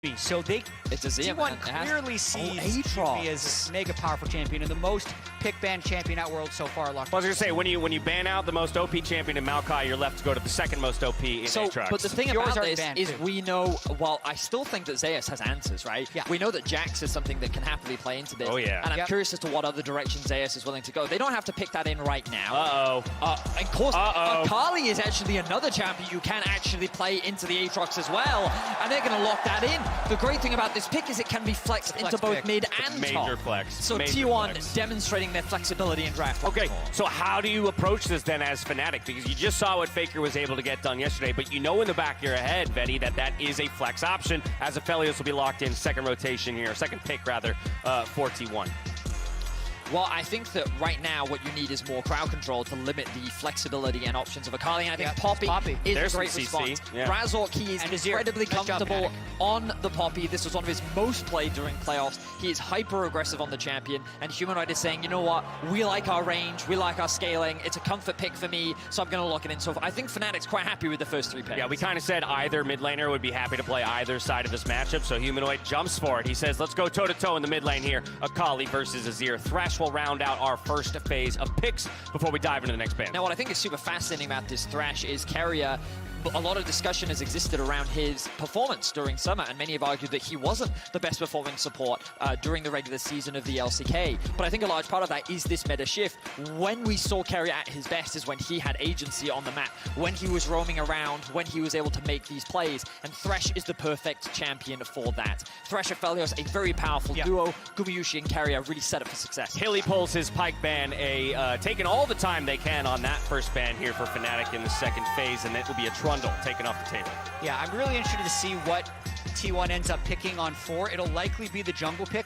So T1 clearly sees me as a mega powerful champion and the most pick-ban champion at World so far. I was going to say, when you ban out the most OP champion in Maokai, you're left to go to the second most OP in Aatrox. But the thing about this is we know, well, I still think that Zeus has answers, right? Yeah. We know that Jax is something that can happily play into this. Oh, yeah. And I'm curious as to what other direction Zeus is willing to go. They don't have to pick that in right now. Of course, Akali is actually another champion you can actually play into the Aatrox as well. And they're going to lock that in. The great thing about this pick is it can be flexed into both mid and top. Major flex. So T1 demonstrating their flexibility in draft. Okay, so how do you approach this then as Fnatic? Because you just saw what Faker was able to get done yesterday, but you know in the back of your head, Vetty, that is a flex option, as Aphelios will be locked in second rotation here, second pick rather, for T1. Well, I think that right now what you need is more crowd control to limit the flexibility and options of Akali, and I think Poppy is a great response. Razork, he is incredibly comfortable on the Poppy. This was one of his most played during playoffs. He is hyper-aggressive on the champion, and Humanoid is saying, you know what, we like our range, we like our scaling, it's a comfort pick for me, so I'm going to lock it in. So I think Fnatic's quite happy with the first three picks. Yeah, we kind of said either mid laner would be happy to play either side of this matchup, so Humanoid jumps for it. He says, let's go toe-to-toe in the mid lane here. Akali versus Azir. Thresh will round out our first phase of picks before we dive into the next ban. Now, what I think is super fascinating about this Thresh is Keria. A lot of discussion has existed around his performance during summer, and many have argued that he wasn't the best performing support during the regular season of the LCK. But I think a large part of that is this meta shift. When we saw Keria at his best is when he had agency on the map, when he was roaming around, when he was able to make these plays, and Thresh is the perfect champion for that. Thresh Aphelios, a very powerful duo. Gumayusi and Keria really set up for success. Hilly pulls his Pike ban, taking all the time they can on that first ban here for Fnatic in the second phase, and it will be a Trundle taken off the table. Yeah, I'm really interested to see what T1 ends up picking on 4. It'll likely be the jungle pick.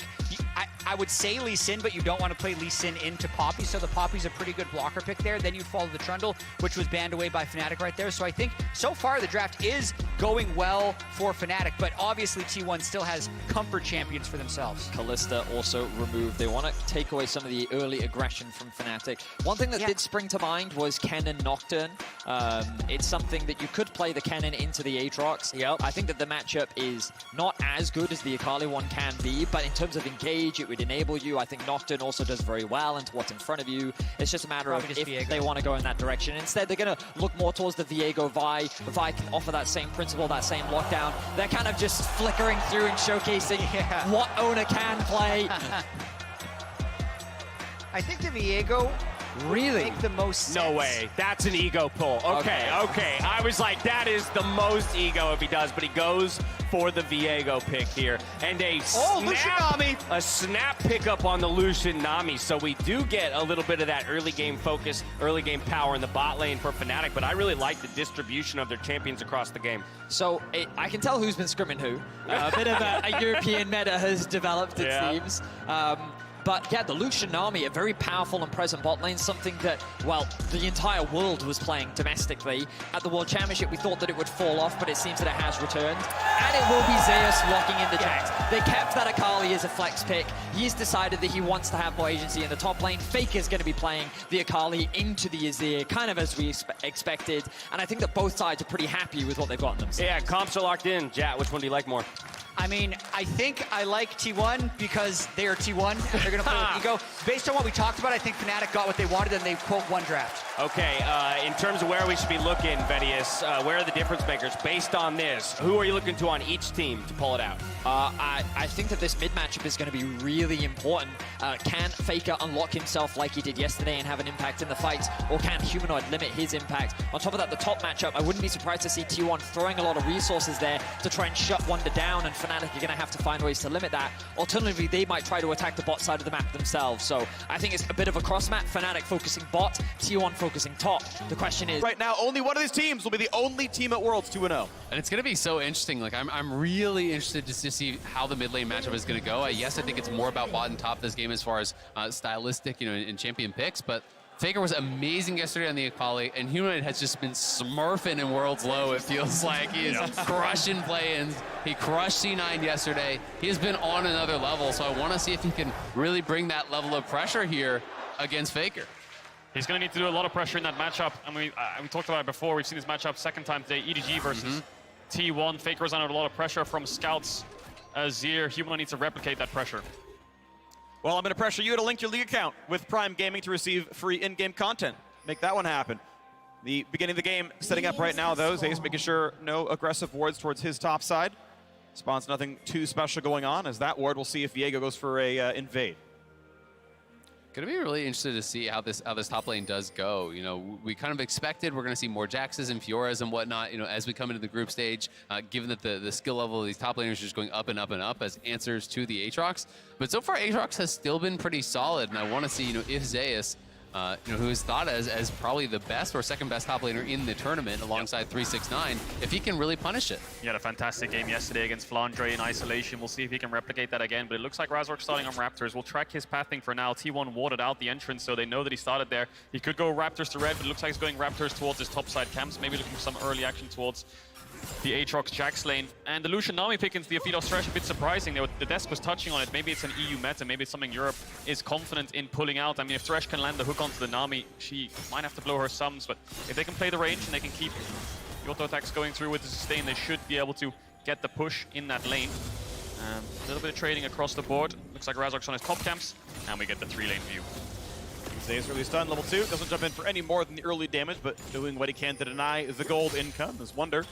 I would say Lee Sin, but you don't want to play Lee Sin into Poppy, so the Poppy's a pretty good blocker pick there. Then you follow the Trundle, which was banned away by Fnatic right there. So I think so far the draft is going well for Fnatic, but obviously T1 still has comfort champions for themselves. Kalista also removed. They want to take away some of the early aggression from Fnatic. One thing that did spring to mind was Kennen Nocturne. It's something that you could play the Kennen into the Aatrox. I think that the matchup is not as good as the Akali one can be, but in terms of engage, it would enable you. I think Nocturne also does very well into what's in front of you. It's just a matter of if they want to go in that direction. Instead, they're going to look more towards the Viego Vi. Vi can offer that same principle, that same lockdown. They're kind of just flickering through and showcasing what owner can play. I think the Viego really make the most sense. No way. That's an ego pull. Okay. I was like, that is the most ego if he does, but he goes for the Viego pick here. And a snap pickup on the Lucian Nami. So we do get a little bit of that early game focus, early game power in the bot lane for Fnatic, but I really like the distribution of their champions across the game. So I can tell who's been scrimming who. A bit of a European meta has developed, it seems. But yeah, the Lucian Nami, a very powerful and present bot lane, something that, well, the entire world was playing domestically. At the World Championship, we thought that it would fall off, but it seems that it has returned. And it will be Zeus locking in the Jax. They kept that Akali as a flex pick. He's decided that he wants to have more agency in the top lane. Faker's going to be playing the Akali into the Azir, kind of as we expected. And I think that both sides are pretty happy with what they've gotten themselves. Yeah, comps are locked in. Jat, which one do you like more? I mean, I think I like T1 because they are T1 and they're going to play with ego. Based on what we talked about, I think Fnatic got what they wanted and they, quote, won draft. Okay, in terms of where we should be looking, Vedius, where are the difference makers? Based on this, who are you looking to on each team to pull it out? I think that this mid matchup is going to be really important. Can Faker unlock himself like he did yesterday and have an impact in the fight, or can Humanoid limit his impact? On top of that, the top matchup, I wouldn't be surprised to see T1 throwing a lot of resources there to try and shut Wonder down, and Fnatic are going to have to find ways to limit that. Alternatively, they might try to attack the bot side of the map themselves. So I think it's a bit of a cross map. Fnatic focusing bot, T1 focusing top. The question is, right now, only one of these teams will be the only team at Worlds 2-0. And it's going to be so interesting. Like, I'm really interested just to see how the mid lane matchup is going to go. Yes, I think it's more about bot and top this game as far as stylistic, in champion picks, but Faker was amazing yesterday on the Akali, and Humanoid has just been smurfing in Worlds Low, it feels like. He is crushing play-ins. He crushed C9 yesterday. He has been on another level, so I want to see if he can really bring that level of pressure here against Faker. He's going to need to do a lot of pressure in that matchup, and we talked about it before. We've seen this matchup second time today, EDG versus T1. Faker was under a lot of pressure from scouts Azir, Humanoid needs to replicate that pressure. Well, I'm going to pressure you to link your league account with Prime Gaming to receive free in-game content. Make that one happen. The beginning of the game setting up right now, though. Zace making sure no aggressive wards towards his top side. Spawns nothing too special going on, as that ward, we'll see if Viego goes for a invade. Gonna be really interested to see how this top lane does go. You know, we kind of expected we're gonna see more Jaxes and Fioras and whatnot, you know, as we come into the group stage, given that the skill level of these top laners is just going up and up and up as answers to the Aatrox. But so far, Aatrox has still been pretty solid, and I want to see, you know, if Zeus, you know, who is thought as probably the best or second best top laner in the tournament alongside 369, if he can really punish it. He had a fantastic game yesterday against Flandre in isolation. We'll see if he can replicate that again, but it looks like Razork starting on Raptors. We'll track his pathing for now. T1 warded out the entrance, so they know that he started there. He could go Raptors to red, but it looks like he's going Raptors towards his topside camps, maybe looking for some early action towards the Aatrox Jax lane. And the Lucian Nami pick into the Aphidos Thresh, a bit surprising. The desk was touching on it. Maybe it's an EU meta. Maybe it's something Europe is confident in pulling out. I mean, if Thresh can land the hook onto the Nami, she might have to blow her sums. But if they can play the range and they can keep the auto attacks going through with the sustain, they should be able to get the push in that lane. A little bit of trading across the board. Looks like Razork's on his top camps. And we get the 3-lane view. Zace really stunned, level 2. Doesn't jump in for any more than the early damage, but doing what he can to deny the gold income. As Wonder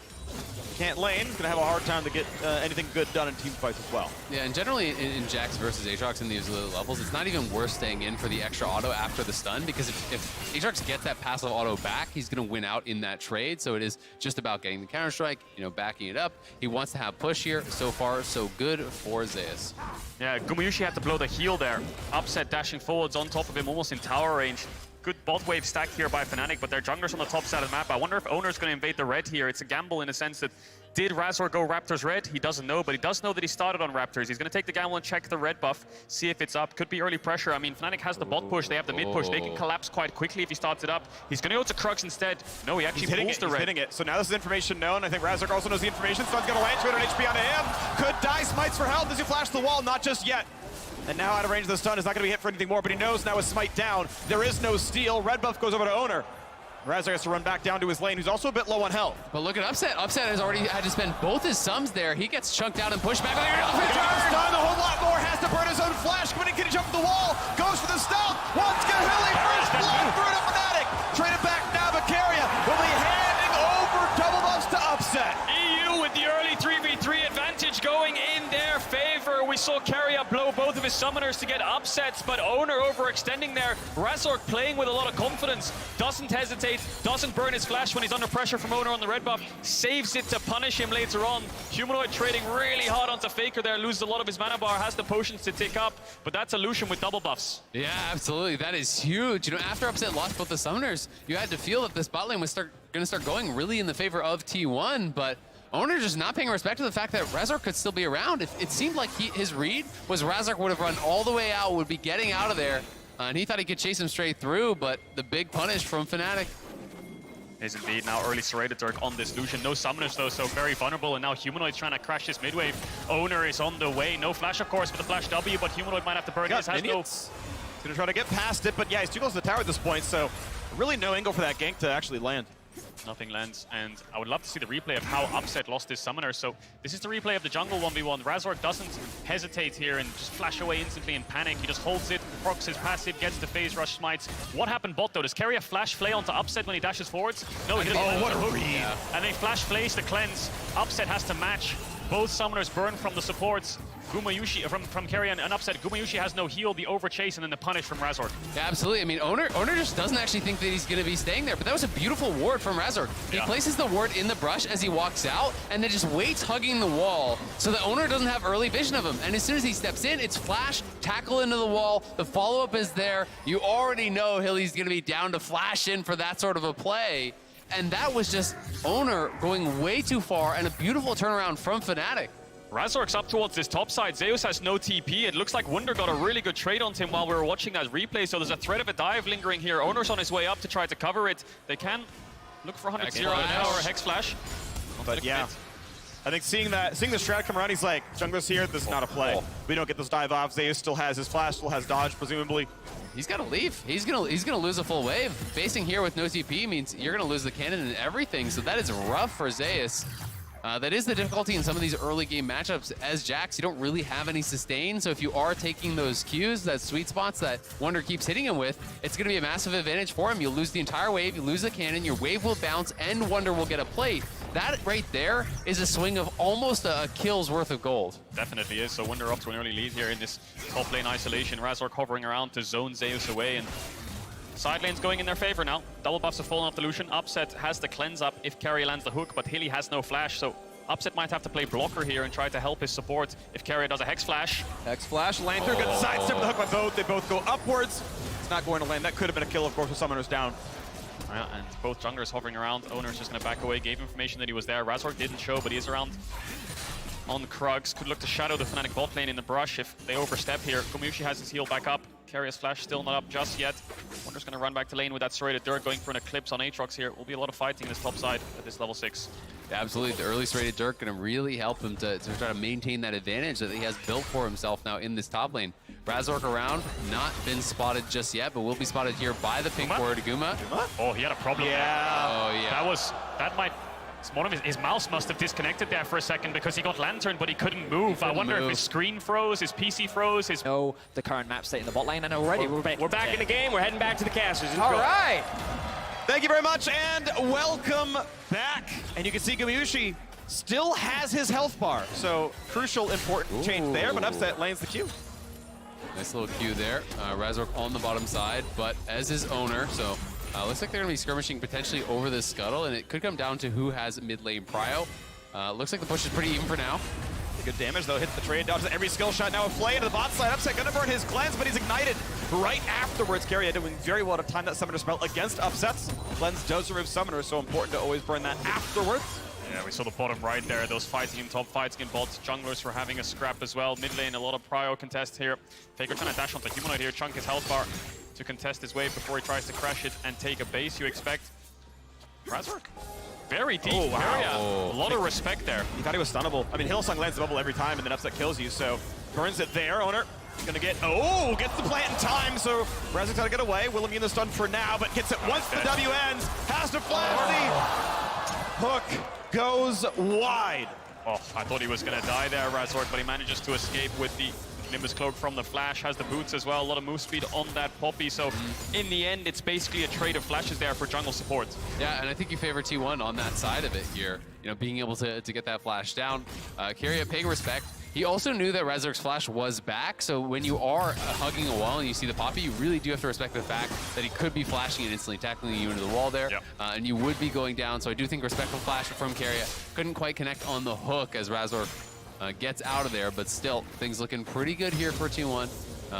can't lane, gonna have a hard time to get anything good done in team fights as well. Yeah, and generally in Jax versus Aatrox in these levels, it's not even worth staying in for the extra auto after the stun, because if Aatrox gets that passive auto back, he's gonna win out in that trade. So it is just about getting the counter strike, you know, backing it up. He wants to have push here. So far, so good for Zeus. Yeah, Gumayushi had to blow the heal there. Upset dashing forwards on top of him, almost in tower range. Good bot wave stacked here by Fnatic, but their jungler's on the top side of the map. I wonder if Owner's going to invade the red here. It's a gamble in a sense that, did Razor go Raptors red? He doesn't know, but he does know that he started on Raptors. He's going to take the gamble and check the red buff, see if it's up. Could be early pressure. I mean, Fnatic has the bot push, they have the mid push. They can collapse quite quickly if he starts it up. He's going to go to Crux instead. No, he actually pulls the red. He's hitting it. So now this is information known. I think Razor also knows the information. Stun's going to land 200 HP onto him. Could die, smites for help. Does he flash the wall? Not just yet. And now out of range of the stun, is not going to be hit for anything more, but he knows now with smite down, there is no steal. Red buff goes over to Owner. Razor has to run back down to his lane, who's also a bit low on health. But look at Upset. Upset has already had to spend both his sums there. He gets chunked out and pushed back. Stun, a whole lot more, has to burn his own flash. Can he jump the wall? Goes for the stealth. Wants to Hilly, first blood through to Fnatic. Trade it back now, Vicaria will be handing over double buffs to Upset. EU with the early 3v3 advantage going in their favor. We saw Keria blow both of his summoners to get upsets, but Owner overextending there. Razork playing with a lot of confidence, doesn't hesitate, doesn't burn his flash when he's under pressure from Owner on the red buff, saves it to punish him later on. Humanoid trading really hard onto Faker there, loses a lot of his mana bar, has the potions to tick up, but that's a Lucian with double buffs. Yeah, absolutely. That is huge. You know, after Upset lost both the summoners, you had to feel that this bot lane was going to start going really in the favor of T1, but Owner just not paying respect to the fact that Razork could still be around. It seemed like his read was Razork would have run all the way out, would be getting out of there, and he thought he could chase him straight through, but the big punish from Fnatic. Is indeed now early Serrated Turk on this Lucian. No summoners though, so very vulnerable, and now Humanoid's trying to crash this mid wave. Owner is on the way. No flash, of course, for the flash W, but Humanoid might have to burn his. Has no... He's going to try to get past it, but yeah, he's too close to the tower at this point, so really no angle for that gank to actually land. Nothing lands, and I would love to see the replay of how Upset lost his summoner. So this is the replay of the jungle 1v1. Razork doesn't hesitate here and just flash away instantly in panic. He just holds it, procs his passive, gets the phase rush smites. What happened bot though? Does Keria flash flay onto Upset when he dashes forwards? No, he didn't. Oh, what a read. Yeah. And they flash flays to cleanse. Upset has to match. Both summoners burn from the supports. Gumayushi from Keria and Upset. Gumayushi has no heal, the overchase, and then the punish from Razork. Yeah, absolutely. I mean, Owner just doesn't actually think that he's going to be staying there, but that was a beautiful ward from Razork. He places the ward in the brush as he walks out, and then just waits hugging the wall so the Owner doesn't have early vision of him. And as soon as he steps in, it's flash, tackle into the wall, the follow-up is there. You already know Hilly's going to be down to flash in for that sort of a play. And that was just Owner going way too far, and a beautiful turnaround from Fnatic. Razork's up towards this top side. Zeus has no TP. It looks like Wunder got a really good trade on him while we were watching that replay, so there's a threat of a dive lingering here. Owner's on his way up to try to cover it. They can look for 100 0 now or a Hex Flash. But yeah, I think seeing the strat come around, he's like, jungler's here, this is not a play. We don't get this dive off. Zeus still has his flash, still has dodge, presumably. He's got to leave. He's gonna lose a full wave. Facing here with no TP means you're gonna lose the cannon and everything, so that is rough for Zeus. That is the difficulty in some of these early game matchups. As Jax, you don't really have any sustain, so if you are taking those Qs, that sweet spots that Wonder keeps hitting him with, it's going to be a massive advantage for him. You'll lose the entire wave, you lose the cannon, your wave will bounce, and Wonder will get a plate. That right there is a swing of almost a kill's worth of gold. Definitely is. So Wonder up to an early lead here in this top lane isolation. Razork hovering around to zone Zeus away, and side lane's going in their favor now. Double buffs have fallen off the Lucian. Upset has the cleanse up if Keria lands the hook, but Hilly has no flash, so Upset might have to play blocker here and try to help his support if Keria does a Hex Flash. Hex Flash, Lantern, good sidestep the hook by both. They both go upwards. It's not going to land. That could have been a kill, of course, with Summoners down. Yeah, and both junglers hovering around. Owner's just going to back away, gave information that he was there. Razork didn't show, but he is around on Krugs. Could look to shadow the Fnatic bot lane in the brush if they overstep here. Gomushi has his heal back up. Keria's flash still not up just yet. Wonder's going to run back to lane with that serrated dirt, going for an Eclipse on Aatrox here. Will be a lot of fighting in this top side at this level 6. Absolutely, the early serrated dirt going to really help him to try to maintain that advantage that he has built for himself now in this top lane. Razork around, not been spotted just yet, but will be spotted here by the pink ward, Guma. Oh, he had a problem there. Oh, yeah. That might... One of his mouse must have disconnected there for a second because he got Lantern, but he couldn't move. I wonder if his screen froze, his PC froze, his... Know the current map state in the bot lane, and already we're back in the game. We're heading back to the casters. All right. Thank you very much, and welcome back. And you can see Gomushi still has his health bar, so crucial, important change there, but Upset lanes the Q. Nice little Q there. Razork on the bottom side, but as his owner, so looks like they're going to be skirmishing potentially over this scuttle, and it could come down to who has mid lane prio. Looks like the push is pretty even for now. Good damage, though. Hits the trade, dodges every skill shot. Now a play into the bot side. Upset gonna burn his cleanse, but he's ignited right afterwards. Keria doing very well to time that summoner spell against Upsets. Cleanse does remove summoner, so important to always burn that afterwards. Yeah, we saw the bottom right there. Those fighting in top, fighting in bots. Junglers were having a scrap as well. Mid lane, a lot of prio contest here. Faker trying to dash onto Humanoid here. Chunk his health bar to contest his wave before he tries to crash it and take a base. You expect Razork? Very deep area. A lot of respect there. He thought he was stunnable. I mean, Hillsong lands the bubble every time and then Upset kills you, so burns it there. Owner gonna get, gets the plant in time, so Razork's gotta get away. Will immune the stun for now, but gets it once the W ends. Has to flash. Hook goes wide. Oh, I thought he was gonna die there, Razork, but he manages to escape with the Nimbus Cloak from the flash, has the boots as well, a lot of move speed on that Poppy, so in the end, it's basically a trade of flashes there for jungle support. Yeah, and I think you favor T1 on that side of it here, you know, being able to get that flash down. Keria paying respect. He also knew that Razork's flash was back, so when you are hugging a wall and you see the Poppy, you really do have to respect the fact that he could be flashing and instantly tackling you into the wall there, and you would be going down, so I do think respectful flash from Keria. Couldn't quite connect on the hook as Razork gets out of there, but still, things looking pretty good here for T1.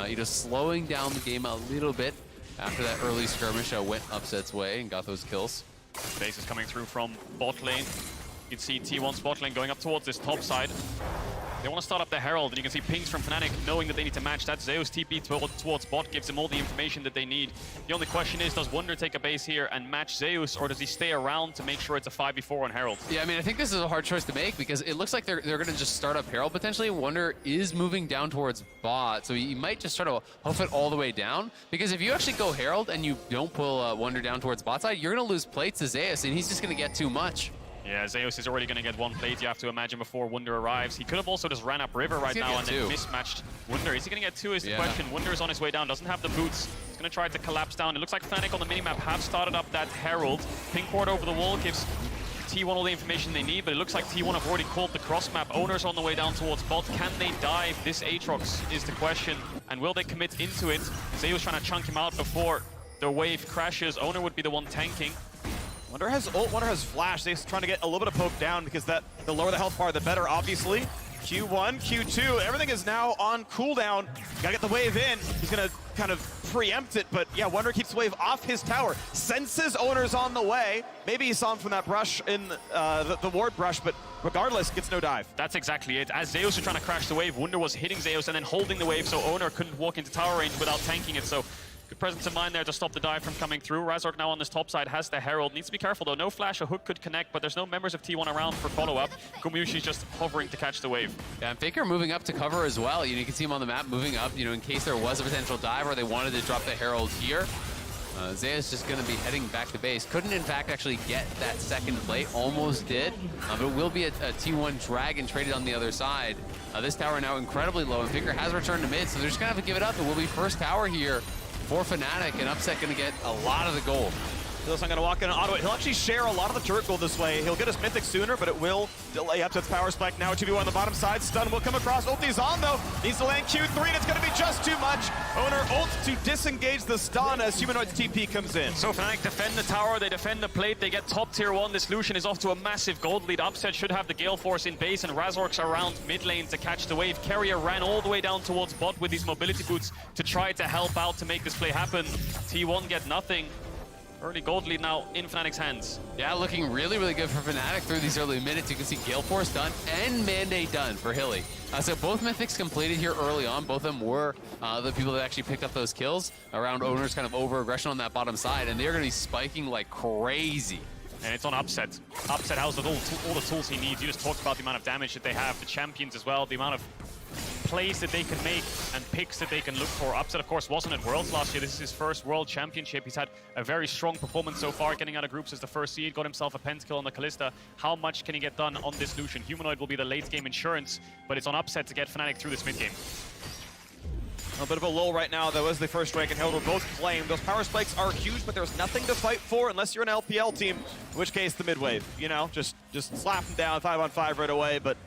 You just slowing down the game a little bit after that early skirmish went Upset's way and got those kills. Base is coming through from bot lane. You can see T1's bot lane going up towards this top side. They want to start up the Herald, and you can see pings from Fnatic knowing that they need to match that. Zeus TP towards bot gives them all the information that they need. The only question is, does Wonder take a base here and match Zeus, or does he stay around to make sure it's a 5v4 on Herald? Yeah, I mean, I think this is a hard choice to make because it looks like they're going to just start up Herald potentially. Wonder is moving down towards bot, so he might just try to hoof it all the way down, because if you actually go Herald and you don't pull Wonder down towards bot side, you're going to lose plates to Zeus, and he's just going to get too much. Yeah, Zeus is already going to get one plate, you have to imagine, before Wunder arrives. He could have also just ran up river right now and then mismatched Wunder. Is he going to get two is the question. Wunder is on his way down, doesn't have the boots. He's going to try to collapse down. It looks like Fnatic on the minimap have started up that Herald. Pink ward over the wall gives T1 all the information they need, but it looks like T1 have already called the cross map. Owner's on the way down towards bot. Can they dive this Aatrox is the question, and will they commit into it? Zeus trying to chunk him out before the wave crashes. Owner would be the one tanking. Wonder has ult, Wonder has flash. They're trying to get a little bit of poke down because the lower the health bar, the better, obviously. Q1, Q2, everything is now on cooldown. Gotta get the wave in. He's gonna kind of preempt it, but yeah, Wonder keeps the wave off his tower. Senses Owner's on the way. Maybe he saw him from that brush in the ward brush, but regardless, gets no dive. That's exactly it. As Zeus was trying to crash the wave, Wonder was hitting Zeus and then holding the wave, so Owner couldn't walk into tower range without tanking it, so good presence in mind there to stop the dive from coming through. Razork now on this top side has the Herald. Needs to be careful though. No flash, a hook could connect, but there's no members of T1 around for follow-up. Gomushi's just hovering to catch the wave. Yeah, and Faker moving up to cover as well. You can see him on the map moving up, in case there was a potential dive or they wanted to drop the Herald here. Zeus just going to be heading back to base. Couldn't, in fact, actually get that second plate. Almost did. But it will be a T1 Dragon traded on the other side. This tower now incredibly low, and Faker has returned to mid, so they're just going to have to give it up. It will be first tower here for Fnatic, and Upset going to get a lot of the gold. Phil's not going to walk in and auto it. He'll actually share a lot of the turret gold this way. He'll get his Mythic sooner, but it will delay Upset's power spike. Now a 2v1 on the bottom side. Stun will come across. Ulti's on, though. Needs to land Q3, and it's going to be just too much. Owner ult to disengage the stun as Humanoid's TP comes in. So Fnatic defend the tower, they defend the plate, they get top tier 1. This Lucian is off to a massive gold lead. Upset should have the Gale Force in base, and Razork's around mid lane to catch the wave. Carrier ran all the way down towards bot with these mobility boots to try to help out to make this play happen. T1 get nothing. Early gold lead now in Fnatic's hands. Yeah, looking really, really good for Fnatic through these early minutes. You can see Gale Force done and Mandate done for Hilly. So both Mythics completed here early on. Both of them were the people that actually picked up those kills around Owner's kind of over-aggression on that bottom side, and they're going to be spiking like crazy. And it's on Upset. Upset has all the tools he needs. You just talked about the amount of damage that they have, the champions as well, the amount of plays that they can make and picks that they can look for. Upset, of course, wasn't at Worlds last year. This is his first World Championship. He's had a very strong performance so far, getting out of groups as the first seed, got himself a pentakill on the Kalista. How much can he get done on this Lucian? Humanoid will be the late-game insurance, but it's on Upset to get Fnatic through this mid-game. A bit of a lull right now, though, as the first Drake and Hill were both claimed. Those power spikes are huge, but there's nothing to fight for unless you're an LPL team, in which case the mid-wave. You know, just slap them down 5-on-5 right away, but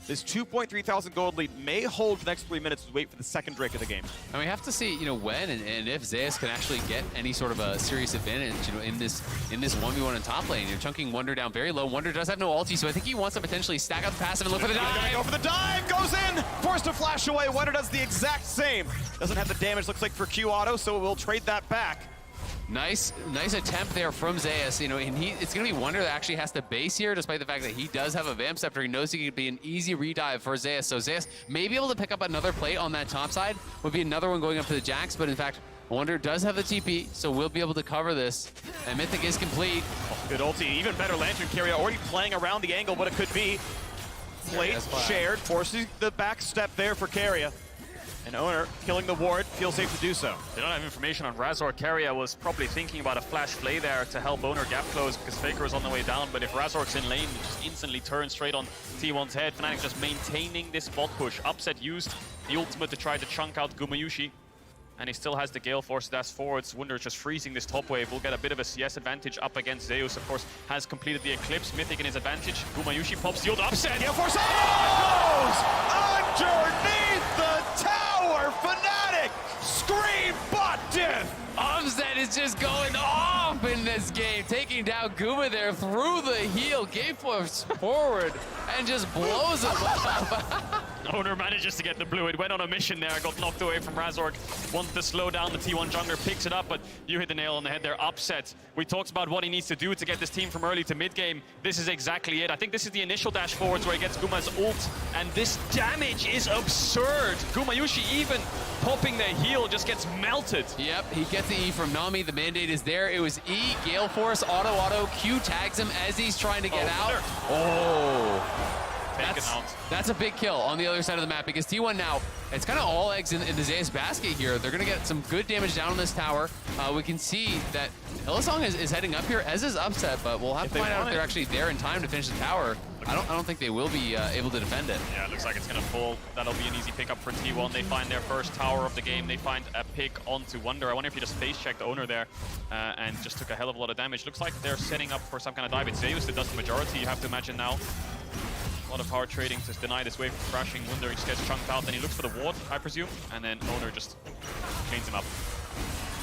this 2.3 thousand gold lead may hold the next 3 minutes to wait for the second Drake of the game. And we have to see, when and if Zeus can actually get any sort of a serious advantage, in this 1v1 in top lane. You're chunking Wonder down very low. Wonder does have no ulti, so I think he wants to potentially stack up the passive and look for the dive. Gonna go for the dive, goes in, forced to flash away. Wonder does the exact same. Doesn't have the damage, looks like, for Q auto, so we'll trade that back. Nice attempt there from Zeus, and it's going to be Wonder that actually has to base here, despite the fact that he does have a Vamp Scepter. He knows he could be an easy redive for Zeus, so Zeus may be able to pick up another plate on that top side. Would be another one going up to the Jax, but in fact, Wonder does have the TP, so we'll be able to cover this, and Mythic is complete. Good ulti, even better Lantern Carrier, already playing around the angle, what it could be. Plate shared, forcing the back step there for Carrier. And Owner, killing the ward, feels safe to do so. They don't have information on Razor. Carrier was probably thinking about a flash play there to help Owner gap close because Faker is on the way down, but if Razor's in lane, it just instantly turns straight on T1's head. Fnatic just maintaining this bot push. Upset used the ultimate to try to chunk out Gumayushi, and he still has the Gale Force to dash forwards. Wunder just freezing this top wave. We'll get a bit of a CS advantage up against Zeus. Of course, has completed the Eclipse. Mythic in his advantage. Gumayushi pops the ult. Upset. Gale Force goes underneath the tower. Fnatic scream bot death. Upset is just going off in this game, taking down Guma there through the heel, Gale Force forward, and just blows him up. Owner manages to get the blue. It went on a mission there, got knocked away from Razork. Wanted to slow down the T1 jungler, picks it up, but you hit the nail on the head there. Upset. We talked about what he needs to do to get this team from early to mid-game. This is exactly it. I think this is the initial dash forwards where he gets Guma's ult, and this damage is absurd. Gumayushi even popping the heal just gets melted. Yep, he gets the E from Nami. The mandate is there. It was E, Gale Force, auto, Q tags him as he's trying to get out. Oh. That's a big kill on the other side of the map because T1 now, it's kind of all eggs in the Zeus basket here. They're going to get some good damage down on this tower. We can see that Hillsong is heading up here, as is Upset, but we'll have to find out if they're actually there in time to finish the tower. I don't think they will be able to defend it. Yeah, it looks like it's going to fall. That'll be an easy pickup for T1. They find their first tower of the game. They find a pick onto Wonder. I wonder if he just face-checked the Owner there and just took a hell of a lot of damage. Looks like they're setting up for some kind of dive. It's Zeus that does the majority, you have to imagine now. A lot of power trading to deny this wave from crashing. Wunder, he just gets chunked out. Then he looks for the ward, I presume, and then Owner just chains him up.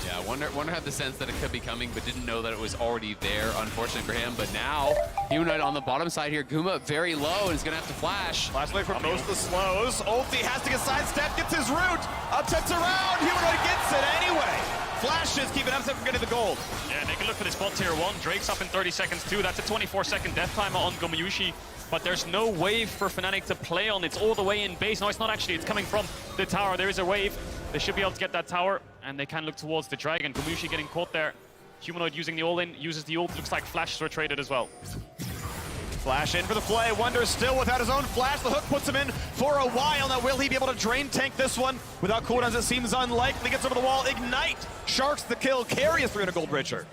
Yeah, Wonder had the sense that it could be coming, but didn't know that it was already there, unfortunately for him. But now, Humanoid on the bottom side here. Guma very low and is going to have to flash. Last wave for most of the slows. Ulti has to get sidestep, gets his root. Upset's around. Humanoid gets it anyway. Flashes, keeping Upset from getting the gold. Yeah, and they can look for this bot tier 1. Drake's up in 30 seconds too. That's a 24-second death timer on Gumayushi. But there's no wave for Fnatic to play on. It's all the way in base. No, it's not actually. It's coming from the tower. There is a wave. They should be able to get that tower, and they can look towards the dragon. Gumayushi getting caught there. Humanoid using the all-in, uses the ult. Looks like flashes were traded as well. Flash in for the play. Wonder still without his own flash. The hook puts him in for a while. Now, will he be able to drain tank this one? Without cooldowns, it seems unlikely. Gets over the wall. Ignite. Sharks the kill. Carry a 300 gold Richard.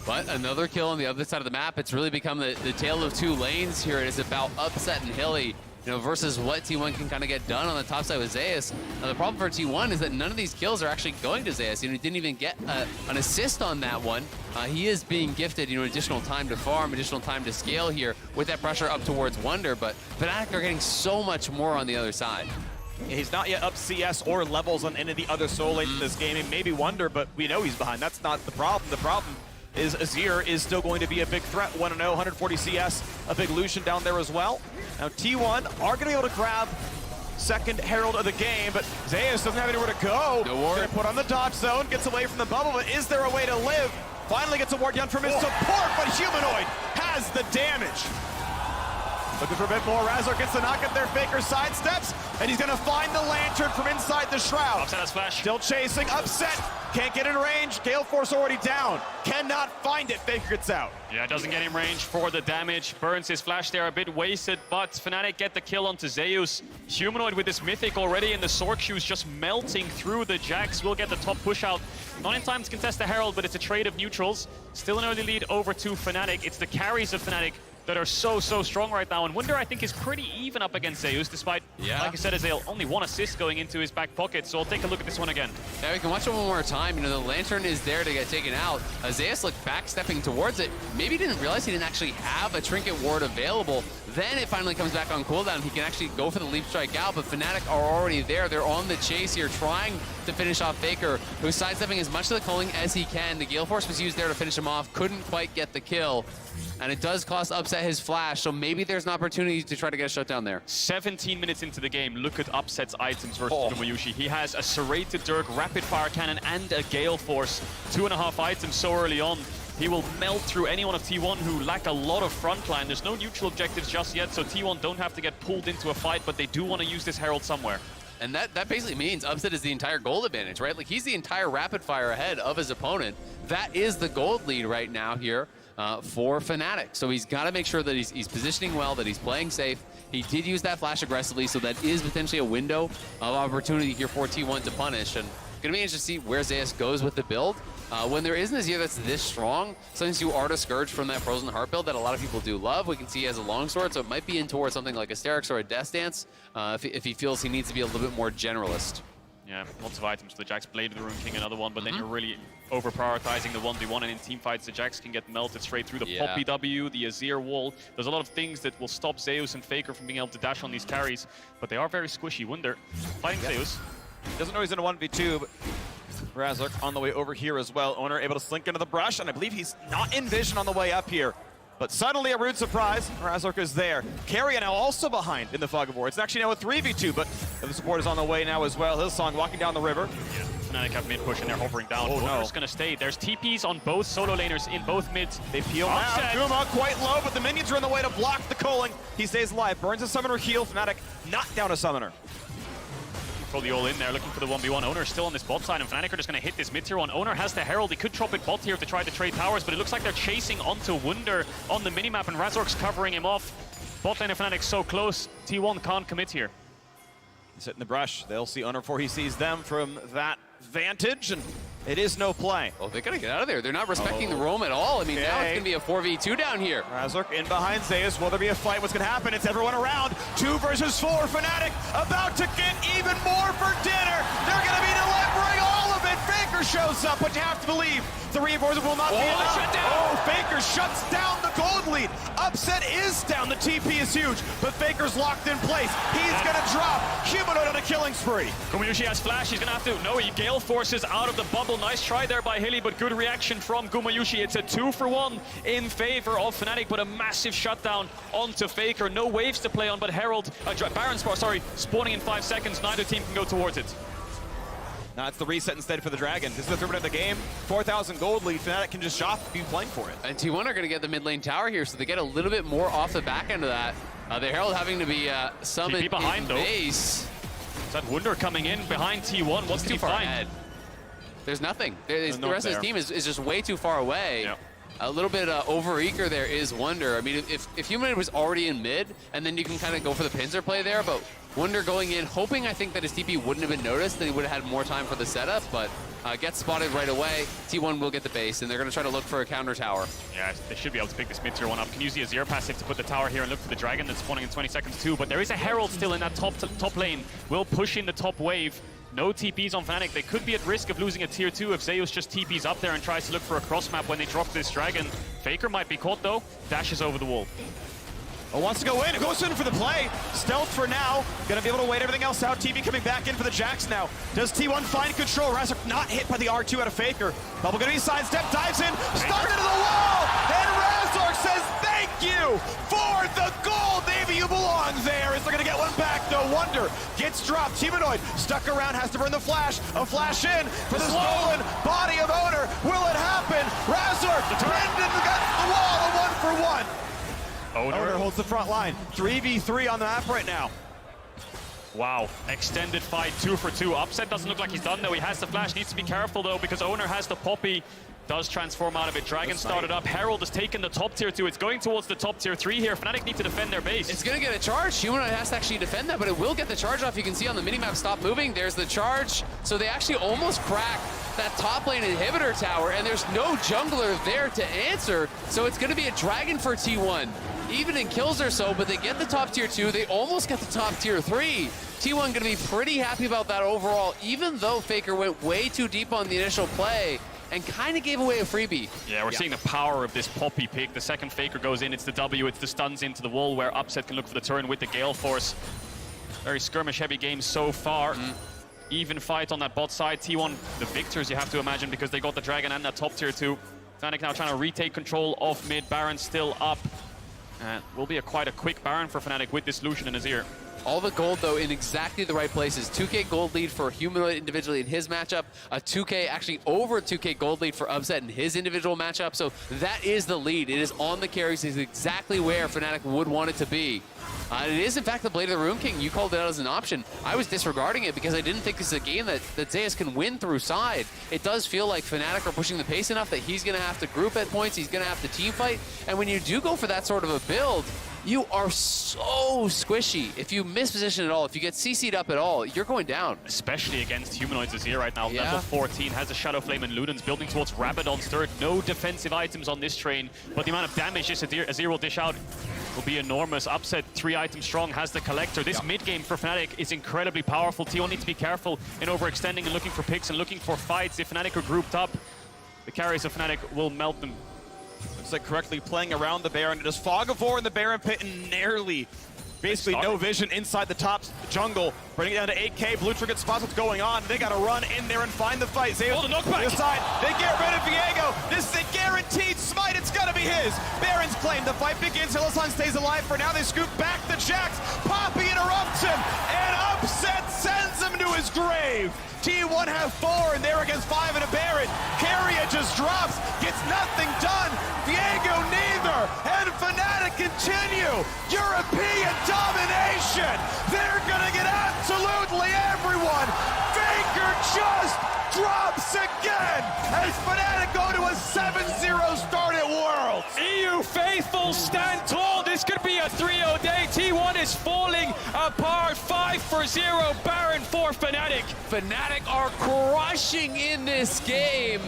But another kill on the other side of the map. It's really become the tale of two lanes here. It is about Upset and Hilly, versus what T1 can kind of get done on the top side with Zeus. Now, the problem for T1 is that none of these kills are actually going to Zeus. He didn't even get an assist on that one. He is being gifted, additional time to farm, additional time to scale here with that pressure up towards Wonder, but Fnatic are getting so much more on the other side. He's not yet up CS or levels on any of the other solo lanes in this game. He maybe Wonder, but we know he's behind. That's not the problem. The problem is Azir is still going to be a big threat. 1-0, 140 CS, a big Lucian down there as well. Now T1 are going to be able to grab second Herald of the game, but Zeus doesn't have anywhere to go. No ward. Gonna put on the dodge zone, gets away from the bubble, but is there a way to live? Finally gets a ward down from his support, but Humanoid has the damage. Looking for a bit more. Razor gets the knock up there. Faker sidesteps, and he's going to find the lantern from inside the shroud. Upset has flash. Still chasing. Upset. Can't get in range. Gale Force already down. Cannot find it. Faker gets out. Yeah, doesn't get in range for the damage. Burns his flash there, a bit wasted, but Fnatic get the kill onto Zeus. Humanoid with his mythic already in the Sork shoes, just melting through the Jax. Will get the top push out. Not in time to contest the Herald, but it's a trade of neutrals. Still an early lead over to Fnatic. It's the carries of Fnatic that are so strong right now. And Wunder, I think, is pretty even up against Zeus, despite, like I said, Azale, only one assist going into his back pocket. So I'll take a look at this one again. Yeah, we can watch it one more time. The lantern is there to get taken out. Zeus looked back stepping towards it. Maybe didn't realize he didn't actually have a trinket ward available. Then it finally comes back on cooldown. He can actually go for the leap strike out, but Fnatic are already there. They're on the chase here, trying to finish off Faker, who's sidestepping as much of the culling as he can. The Gale Force was used there to finish him off. Couldn't quite get the kill. And it does cost Upset his flash, so maybe there's an opportunity to try to get a shutdown there. 17 minutes into the game, look at Upset's items versus Gumayushi. He has a Serrated Dirk, Rapid Fire Cannon, and a Gale Force. 2.5 items so early on. He will melt through anyone of T1 who lack a lot of frontline. There's no neutral objectives just yet, so T1 don't have to get pulled into a fight, but they do want to use this Herald somewhere. And that basically means Upset is the entire gold advantage, right? Like, he's the entire rapid fire ahead of his opponent. That is the gold lead right now here for Fnatic. So he's got to make sure that he's positioning well, that he's playing safe. He did use that flash aggressively, so that is potentially a window of opportunity here for T1 to punish. And going to be interesting to see where Zeus goes with the build. When there isn't a Azir that's this strong, sometimes you are discouraged from that Frozen Heart build that a lot of people do love. We can see he has a longsword, so it might be in towards something like Asterix or a Death Dance if he feels he needs to be a little bit more generalist. Yeah, lots of items for the Jax. Blade of the Rune King, another one, but then you're really over-prioritizing the 1v1, and in teamfights, the Jax can get melted straight through the Poppy W, the Azir wall. There's a lot of things that will stop Zeus and Faker from being able to dash on these carries, but they are very squishy. Wunder fighting Zeus. Doesn't know he's in a 1v2, but Razork on the way over here as well. Owner able to slink into the brush, and I believe he's not in vision on the way up here. But suddenly a rude surprise, Razork is there. Carrion now also behind in the Fog of War. It's actually now a 3v2, but the support is on the way now as well. Hillsong walking down the river. Yeah, Fnatic have mid push and they're hovering down. Wunder's gonna stay. There's TPs on both solo laners in both mids. They peel now. Guma quite low, but the minions are in the way to block the culling. He stays alive. Burns a summoner heal. Fnatic not down a summoner. Probably all in there, looking for the 1v1. Owner is still on this bot side, and Fnatic are just going to hit this mid tier one. Owner has the Herald. He could drop it bot here to try to trade towers, but it looks like they're chasing onto Wunder on the minimap, and Razork's covering him off. Bot lane of Fnatic so close, T1 can't commit here. Sit in the brush. They'll see Owner before he sees them from that vantage, and it is no play. Oh, they gotta get out of there. They're not respecting the roam at all. I mean, now it's gonna be a 4v2 down here. Razork in behind Zeus. Will there be a fight? What's gonna happen? It's everyone around. 2 versus 4. Fnatic about to get even more for dinner. They're gonna be delivering all of it. Faker shows up, but you have to believe the reinforcement will not be enough. Faker shuts down the gold lead. Upset is down. The TP is huge, but Faker's locked in place. He's gonna drop. Humanoid on a killing spree. Gumayushi has flash. He's gonna have to. No, he Gale Forces out of the bubble. Nice try there by Hilly, but good reaction from Gumayushi. It's a 2-for-1 in favor of Fnatic, but a massive shutdown onto Faker. No waves to play on, but Herald, Baron, spawning in 5 seconds. Neither team can go towards it. Now it's the reset instead for the Dragon. This is the 3rd minute of the game. 4,000 gold lead. Fnatic can just shop and be playing for it. And T1 are going to get the mid lane tower here, so they get a little bit more off the back end of that. The Herald having to be summoned TP behind, in base. Is that Wunder coming in behind T1? What's too far ahead? There's nothing. The rest of his team is just way too far away. Yeah. a little bit over-eager there is Wonder. I mean, if Humanoid was already in mid, and then you can kind of go for the pincer play there, but Wonder going in, hoping I think that his TP wouldn't have been noticed, that he would have had more time for the setup, but gets spotted right away. T1 will get the base, and they're going to try to look for a counter tower. Yeah, they should be able to pick this mid-tier one up. Can use the Azir passive to put the tower here and look for the dragon that's spawning in 20 seconds too, but there is a Herald still in that top lane. Will push in the top wave. No TPs on Fnatic. They could be at risk of losing a tier 2 if Zeus just TPs up there and tries to look for a cross map when they drop this dragon. Faker might be caught though. Dashes over the wall. Oh, wants to go in. Goes in for the play. Stealth for now. Gonna be able to wait everything else out. TV coming back in for the Jax now. Does T1 find control? Razork not hit by the R2 out of Faker. Bubble gonna be sidestep. Dives in. Stunned into the wall. And Razork says thank you for the goal. Davey, you belong there. Is they're gonna get one back. No wonder. Gets dropped. Humanoid stuck around. Has to burn the flash. A flash in for the stolen body of Owner. Will it happen? Razork pinned against the wall. A 1-for-1. Owner holds the front line. 3v3 on the map right now. Wow, extended fight, 2-for-2. Upset doesn't look like he's done though. He has the flash, needs to be careful though because Owner has the Poppy. Does transform out of it. Dragon started up. Herald has taken the top tier 2. It's going towards the top tier 3 here. Fnatic need to defend their base. It's going to get a charge. Humanoid has to actually defend that, but it will get the charge off. You can see on the minimap, stop moving. There's the charge. So they actually almost crack that top lane inhibitor tower, and there's no jungler there to answer. So it's going to be a dragon for T1. Even in kills or so, but they get the top tier 2. They almost get the top tier 3. T1 going to be pretty happy about that overall, even though Faker went way too deep on the initial play and kind of gave away a freebie. Yeah, we're seeing the power of this Poppy pick. The second Faker goes in, it's the W, it's the stuns into the wall where Upset can look for the turn with the Gale Force. Very skirmish-heavy game so far. Even fight on that bot side. T1, the victors, you have to imagine, because they got the Dragon and that top tier 2. Fnatic now trying to retake control of mid. Baron still up. Will be quite a quick Baron for Fnatic with this Lucian and Azir. All the gold, though, in exactly the right places. 2K gold lead for Humanoid individually in his matchup. A 2K, actually over 2K gold lead for Upset in his individual matchup. So that is the lead. It is on the carries. It is exactly where Fnatic would want it to be. It is, in fact, the Blade of the Rune King. You called it out as an option. I was disregarding it because I didn't think this is a game that Zeus can win through side. It does feel like Fnatic are pushing the pace enough that he's going to have to group at points. He's going to have to team fight. And when you do go for that sort of a build, you are so squishy. If you misposition at all, if you get CC'd up at all, you're going down. Especially against Humanoids Azir right now. Level 14 has a Shadow Flame and Ludens building towards Rabadon's third. No defensive items on this train, but the amount of damage this Azir will dish out will be enormous. Upset 3 items strong, has the Collector. This mid game for Fnatic is incredibly powerful. T1 needs to be careful in overextending and looking for picks and looking for fights. If Fnatic are grouped up, the carries of Fnatic will melt them. Looks like correctly playing around the Baron. It is Fog of War in the Baron pit and nearly basically no vision inside the top jungle. Bringing it down to 8K. Blue Trinket spots what's going on. They got to run in there and find the fight. Zeus, the knockback. The side. They get rid of Viego. This is a guaranteed smite. It's got to be his. Baron's claim. The fight begins. Hylissang stays alive for now. They scoop back the Jax. Poppy interrupts him. And Upset sends him to his grave. T1 have 4 and they're against 5 in a Baron. Carrier just drops. Gets nothing done. Viego neither. And Fnatic continue. European domination. They're going to get absolutely everyone. Faker just drops again as Fnatic go to a 7-0 start at Worlds. EU faithful stand tall. This could be a 3-0 day. T1 is falling apart. 5-0 Baron for Fnatic. Fnatic are crushing in this game,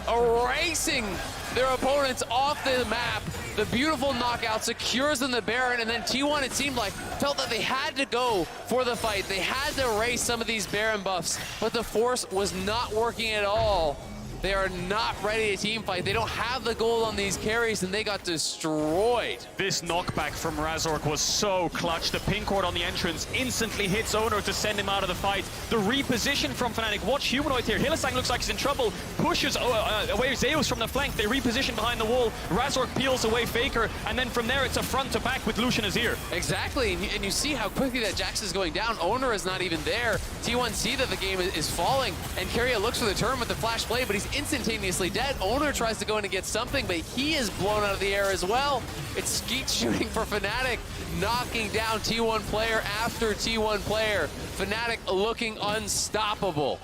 erasing their opponents off the map. The beautiful knockout secures them the Baron, and then T1, it seemed like, felt that they had to go for the fight. They had to erase some of these Baron buffs, but the force was not working at all. They are not ready to team fight. They don't have the gold on these carries, and they got destroyed. This knockback from Razork was so clutch. The pin cord on the entrance instantly hits Owner to send him out of the fight. The reposition from Fnatic. Watch Humanoid here. Hylissang looks like he's in trouble. Pushes away Zeus from the flank. They reposition behind the wall. Razork peels away Faker, and then from there it's a front to back with Lucian Azir. Exactly, and you see how quickly that Jax is going down. Owner is not even there. T1 see that the game is falling, and Keria looks for the turn with the flash play, but he's instantaneously dead. Owner tries to go in and get something, but he is blown out of the air as well. It's skeet shooting for Fnatic, knocking down T1 player after T1 player. Fnatic looking unstoppable.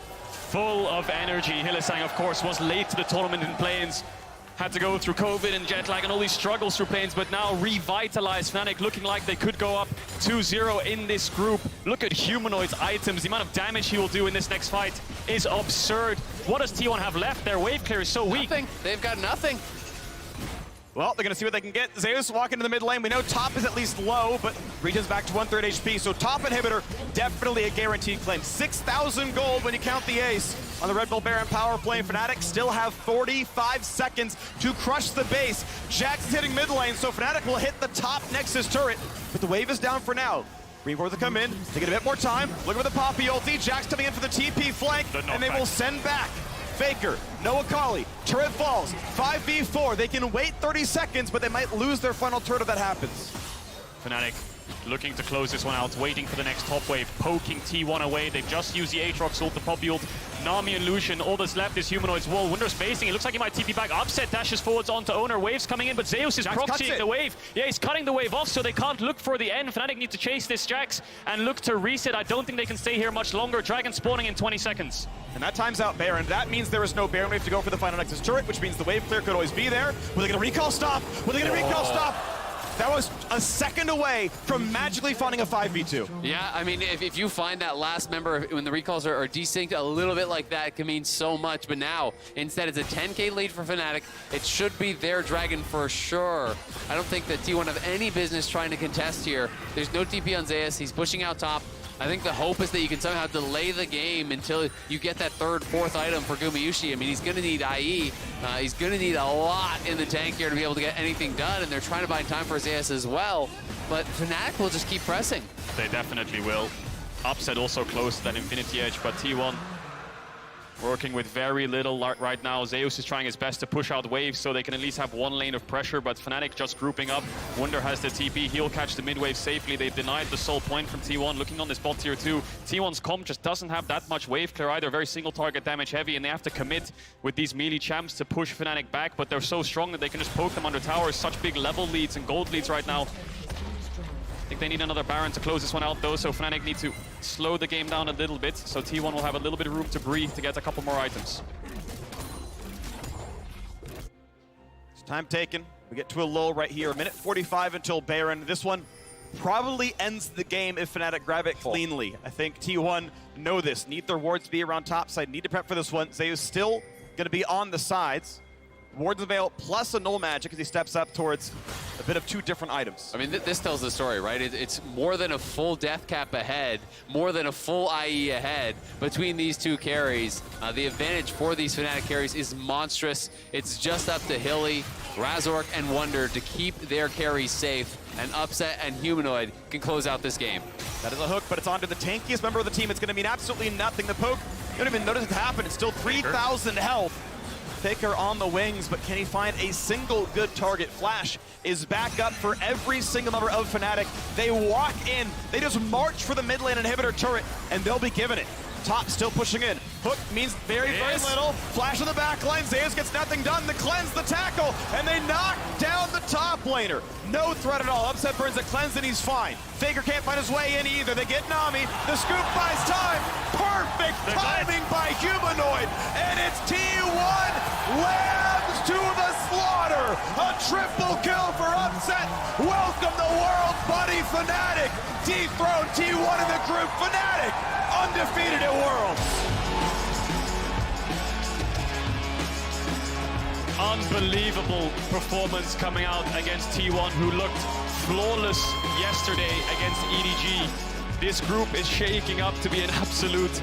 Full of energy. Hylissang, of course, was late to the tournament in Plains. had to go through COVID and jet lag and all these struggles through pains, but now revitalized. Fnatic looking like they could go up 2-0 in this group. Look at Humanoid's items. The amount of damage he will do in this next fight is absurd. What does T1 have left? Their wave clear is so weak. Nothing. They've got nothing. Well, they're going to see what they can get. Zeus walking into the mid lane. We know top is at least low, but Region's back to 1/3 HP. So top inhibitor, definitely a guaranteed claim. 6,000 gold when you count the ace on the Red Bull Baron power play. Fnatic still have 45 seconds to crush the base. Jax is hitting mid lane, so Fnatic will hit the top Nexus turret. But the wave is down for now. Reinforcements will come in. They get a bit more time. Look at the Poppy ulti. Jax coming in for the TP flank, and they will send back Faker, no Akali, turret falls, 5v4. They can wait 30 seconds, but they might lose their final turret if that happens. Fnatic looking to close this one out, waiting for the next top wave, poking T1 away. They've just used the Aatrox ult, the Poppy ult, Nami and Lucian. All that's left is Humanoid's wall. Windows spacing. It looks like he might TP back. Upset dashes forwards onto Owner. Waves coming in, but Zeus is proxying the wave. Yeah, he's cutting the wave off, so they can't look for the end. Fnatic need to chase this Jax and look to reset. I don't think they can stay here much longer. Dragon spawning in 20 seconds. And that times out Baron. That means there is no Baron wave to go for the final Nexus turret, which means the wave clear could always be there. Were they going to recall stop? Were they going to recall stop? That was a second away from magically finding a 5v2. Yeah, I mean, if you find that last member, when the recalls are desynced a little bit like that, it can mean so much. But now, instead, it's a 10k lead for Fnatic. It should be their Dragon for sure. I don't think that T1 have any business trying to contest here. There's no TP on Zeus. He's pushing out top. I think the hope is that you can somehow delay the game until you get that third, fourth item for Gumayushi. I mean, he's going to need IE. He's going to need a lot in the tank here to be able to get anything done, and they're trying to buy time for Zeus as well. But Fnatic will just keep pressing. They definitely will. Upset also close to that Infinity Edge, but T1 working with very little right now. Zeus is trying his best to push out waves so they can at least have one lane of pressure, but Fnatic just grouping up. Wunder has the TP. He'll catch the mid wave safely. They've denied the soul point from T1. Looking on this bot tier 2, T1's comp just doesn't have that much wave clear either. Very single target damage heavy, and they have to commit with these melee champs to push Fnatic back, but they're so strong that they can just poke them under towers. Such big level leads and gold leads right now. I think they need another Baron to close this one out though, so Fnatic need to slow the game down a little bit, so T1 will have a little bit of room to breathe to get a couple more items. It's time taken. We get to a lull right here. 1:45 until Baron. This one probably ends the game if Fnatic grab it cleanly. I think T1 know this. Need their wards to be around top side. Need to prep for this one. Zeus still going to be on the sides. Wards of Veil plus a null magic as he steps up towards a bit of two different items. I mean, this tells the story, right? It's more than a full death cap ahead, more than a full IE ahead between these two carries. The advantage for these Fnatic carries is monstrous. It's just up to Hilly, Razork, and Wunder to keep their carries safe, and Upset and Humanoid can close out this game. That is a hook, but it's onto the tankiest member of the team. It's going to mean absolutely nothing. The poke, you don't even notice it happen. It's still 3,000 health. Faker on the wings, but can he find a single good target? Flash is back up for every single member of Fnatic. They walk in, they just march for the mid lane inhibitor turret, and they'll be given it. Top still pushing in. Hook means very little. Flash on the back line. Zeus gets nothing done. The cleanse, the tackle, and they knock down the top laner. No threat at all. Upset burns the cleanse, and he's fine. Faker can't find his way in either. They get Nami. The scoop buys time. Perfect timing by Humanoid. And it's T1 lambs to the slaughter. A triple kill for Upset. Welcome the world, buddy Fnatic. Dethrone T1 in the group. Fnatic undefeated at Worlds. Unbelievable performance coming out against T1, who looked flawless yesterday against EDG. This group is shaking up to be an absolute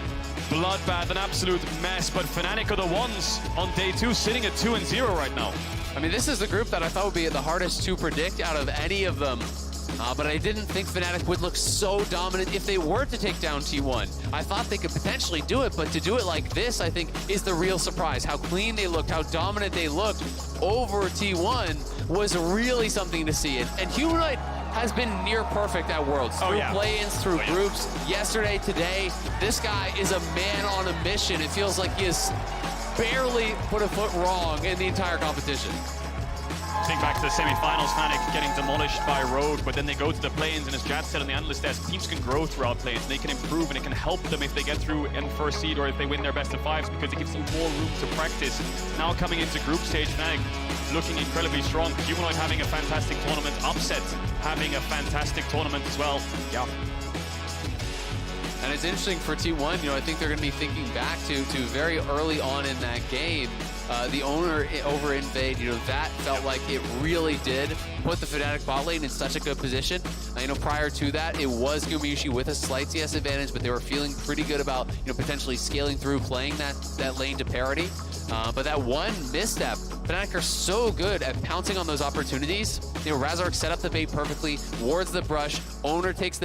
bloodbath, an absolute mess, but Fnatic are the ones on day 2 sitting at 2-0 right now. I mean, this is the group that I thought would be the hardest to predict out of any of them. But I didn't think Fnatic would look so dominant if they were to take down T1. I thought they could potentially do it, but to do it like this, I think, is the real surprise. How clean they looked, how dominant they looked over T1 was really something to see. And Humanoid has been near perfect at Worlds. Through play-ins, through groups, yesterday, today. This guy is a man on a mission. It feels like he has barely put a foot wrong in the entire competition. Think back to the semi-finals, Fnatic getting demolished by Rogue, but then they go to the planes, and as Jad said on the analyst desk, teams can grow throughout planes, and they can improve, and it can help them if they get through in first seed or if they win their best of fives, because it gives them more room to practice. Now coming into group stage, Fnatic looking incredibly strong. Humanoid having a fantastic tournament, Upset having a fantastic tournament as well. Yeah. And it's interesting for T1, I think they're going to be thinking back to very early on in that game. The owner over Invade, that felt like it really did put the Fnatic bot lane in such a good position. Prior to that, it was Gumayusi with a slight CS advantage, but they were feeling pretty good about, potentially scaling through, playing that lane to parity. But that one misstep, Fnatic are so good at pouncing on those opportunities. Razork set up the bait perfectly, wards the brush, owner takes the